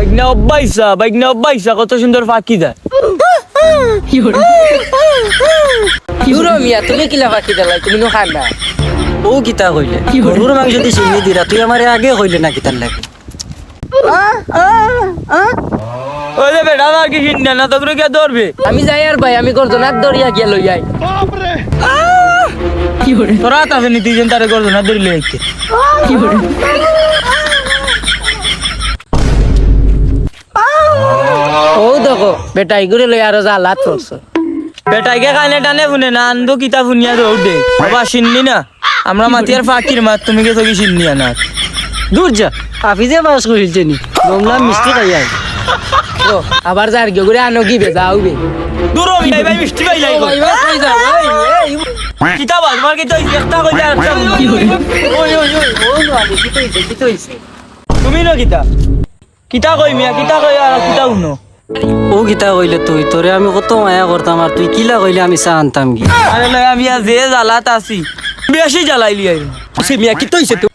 Bike না অব্বাইসা কত সুন্দর ফাঁকি দেয়। ইউরো মিয়া তুমি কিলা বাকি দিলাই তুমি নো খান না ও কিতা কইলে গরুর মাংস দি চিনি দিরা তুই আমারে আগে কইলে না কিতার লাগে ওরে বেটা আর কি কিনা না তোকে কে ধরবে? আমি যাই আর ভাই আমি করতো না দরিয়া গিয়া লই যাই তোরা আছে নি দুইজন তারে করতো না ধরলে একে ও দেখো বেটা ইগুরে লই আরো যা লাত করছো বেটাইকে কানে টানে শুনে না আনবো কিতা শুনিয়া দৌড় বাবা চিনলি না আমরা মাতিয়ার ফাঁকির মাত তুমি কে তোকে চিনিয়া না দূর যা আফিজে বাস করিলছে নি গমলা মিষ্টি খাই আই ও আবার যার গিয়ে ঘুরে আনো কি বে যাও বে দূর হবি ভাই মিষ্টি ভাই যাই ভাই কই যাও ভাই কিতা বাজমার কিতা একটা কইলা একটা ওই ওই ওই ও আলি কি তো হইছে তুমি না কিতা কিতা কই মিয়া কিতা কই আর কিতা শুনো ও কিতা কইলে তুই তোরে আমি কত মায়া করতাম আর তুই কিলা কইলে আমি চা আনতাম কি আরে লয় আমি আজ যে জ্বালাত আছি বেশি জ্বালাইলি আই সে মিয়া কি তো হইছে তুই